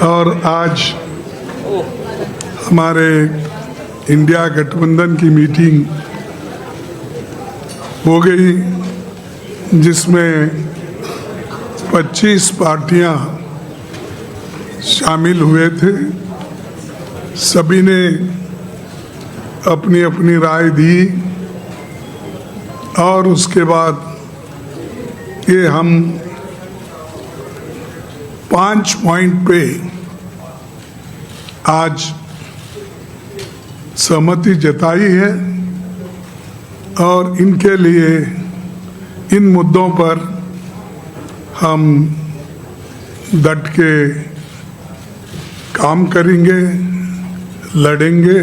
और आज हमारे इंडिया गठबंधन की मीटिंग हो गई, जिसमें 25 पार्टियां शामिल हुए थे। सभी ने अपनी अपनी राय दी और उसके बाद ये हम 5 पॉइंट पे आज सहमति जताई है और इनके लिए इन मुद्दों पर हम डट के काम करेंगे, लड़ेंगे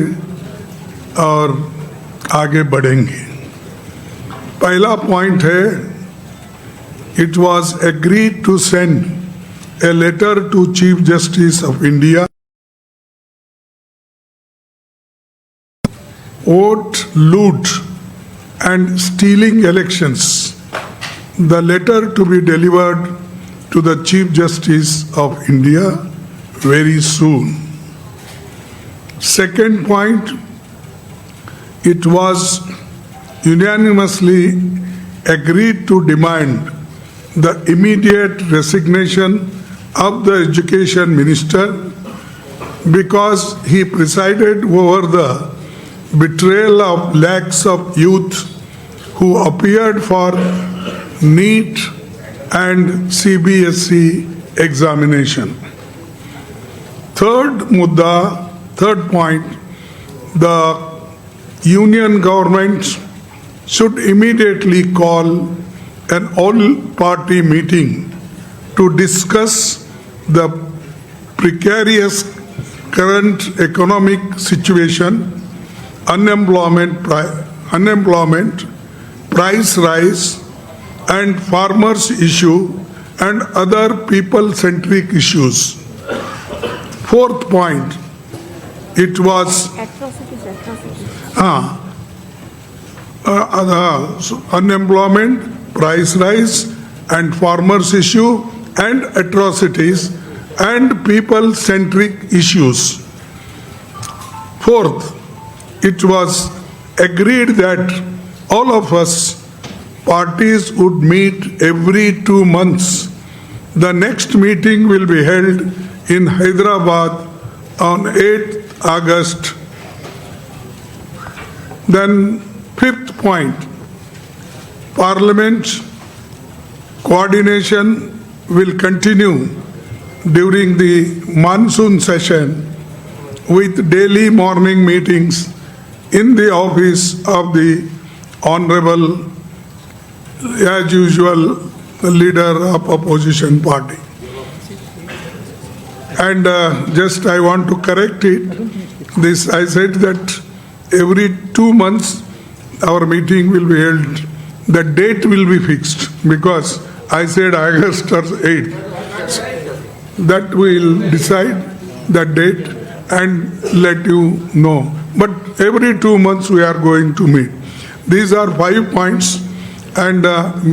और आगे बढ़ेंगे। पहला पॉइंट है, it was agreed to send a letter to Chief Justice of India, vote, loot and stealing elections. The letter to be delivered to the Chief Justice of India very soon. Second point, it was unanimously agreed to demand the immediate resignation of the Education Minister because he presided over the betrayal of lakhs of youth who appeared for NEET and CBSE examination. Third point, the union government should immediately call an all-party meeting to discuss the precarious current economic situation, unemployment, price rise, and farmers' issue and other people-centric issues. Fourth point, it was unemployment, price rise, and farmers' issue and atrocities and people-centric issues. Fourth, it was agreed that all of us parties would meet every 2 months. The next meeting will be held in Hyderabad on 8th August. Then fifth point, Parliament coordination will continue during the monsoon session with daily morning meetings in the office of the Honorable, as usual, leader of opposition party. And just I want to correct it. This I said that every 2 months our meeting will be held. The date will be fixed because I said August or 8th. That will decide the date and let you know. But every 2 months we are going to meet. These are 5 points and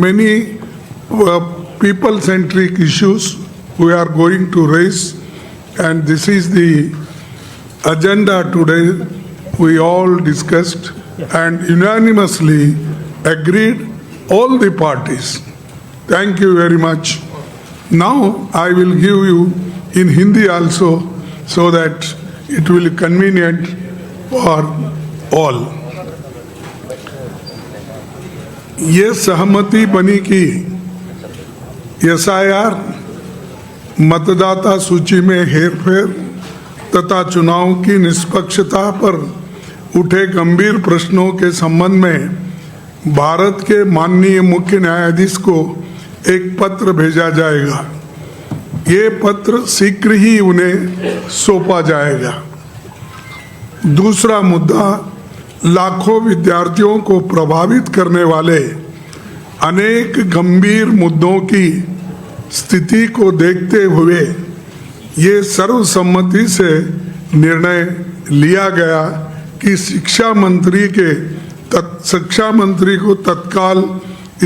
many people-centric issues we are going to raise. And this is the agenda today. We all discussed and unanimously agreed, all the parties. Thank you very much. Now I will give you in Hindi also so that it will be convenient for all. ये सहमति बनी कि SIR, मतदाता सूची में हेरफेर तथा चुनाव की निष्पक्षता पर उठे गंभीर प्रश्नों के संबंध में भारत के माननीय मुख्य न्यायाधीश को एक पत्र भेजा जाएगा। ये पत्र शीघ्र ही उन्हें सौंपा जाएगा। दूसरा मुद्दा, लाखों विद्यार्थियों को प्रभावित करने वाले अनेक गंभीर मुद्दों की स्थिति को देखते हुए ये सर्वसम्मति से निर्णय लिया गया कि शिक्षा मंत्री को तत्काल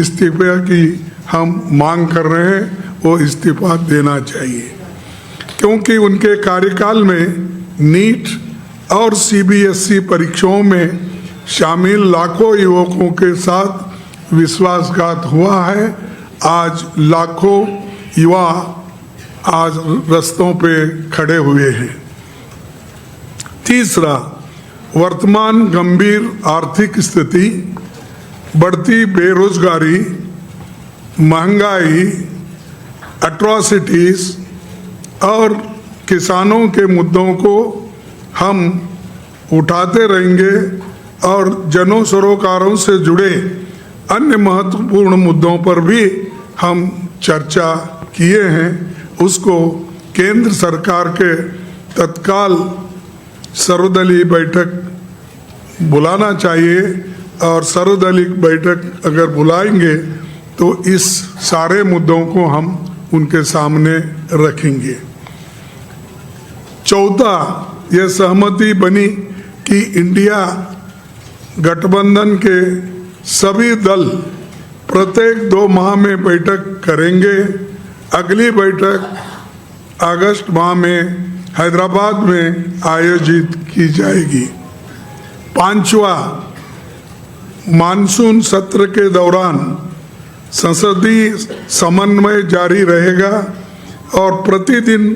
इस्तीफे की हम मांग कर रहे हैं, वो इस्तीफा देना चाहिए। क्योंकि उनके कार्यकाल में नीट और सीबीएसई परीक्षाओं में शामिल लाखों युवकों के साथ विश्वासघात हुआ है। आज लाखों युवा आज रास्तों पे खड़े हुए हैं। तीसरा, वर्तमान गंभीर आर्थिक स्थिति, बढ़ती बेरोजगारी, महंगाई, एट्रॉसिटीज और किसानों के मुद्दों को हम उठाते रहेंगे और जन सरोकारों से जुड़े अन्य महत्वपूर्ण मुद्दों पर भी हम चर्चा किए हैं। उसको केंद्र सरकार के तत्काल सर्वदलीय बैठक बुलाना चाहिए और सर्वदलीय बैठक अगर बुलाएंगे तो इस सारे मुद्दों को हम उनके सामने रखेंगे। चौथा, यह सहमति बनी कि इंडिया गठबंधन के सभी दल प्रत्येक 2 माह में बैठक करेंगे। अगली बैठक अगस्त माह में हैदराबाद में आयोजित की जाएगी। पांचवा, मानसून सत्र के दौरान संसदीय समन्वय जारी रहेगा और प्रतिदिन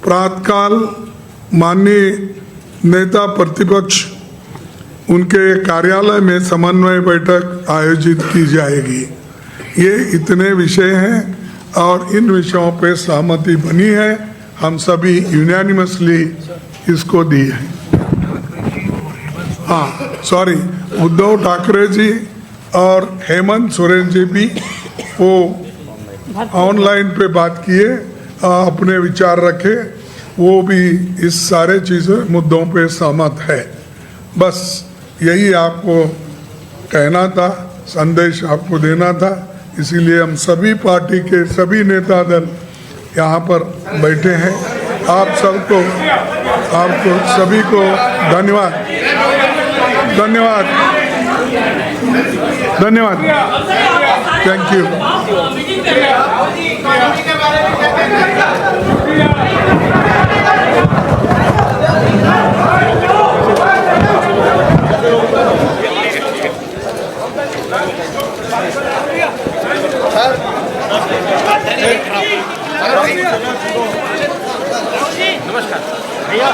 प्रातःकाल माननीय नेता प्रतिपक्ष उनके कार्यालय में समन्वय बैठक आयोजित की जाएगी। ये इतने विषय हैं और इन विषयों पे सहमति बनी है। हम सभी यूनानिमसली इसको दी है। हाँ, सॉरी, उद्धव ठाकरे जी और हेमंत सोरेन जी भी वो ऑनलाइन पे बात किए, अपने विचार रखे, वो भी इस सारे चीज़ों मुद्दों पे सहमत है। बस यही आपको कहना था, संदेश आपको देना था। इसीलिए हम सभी पार्टी के सभी नेता दल यहाँ पर बैठे हैं। आपको सभी को धन्यवाद धन्यवाद धन्यवाद। Thank you. नमस्कार भैया।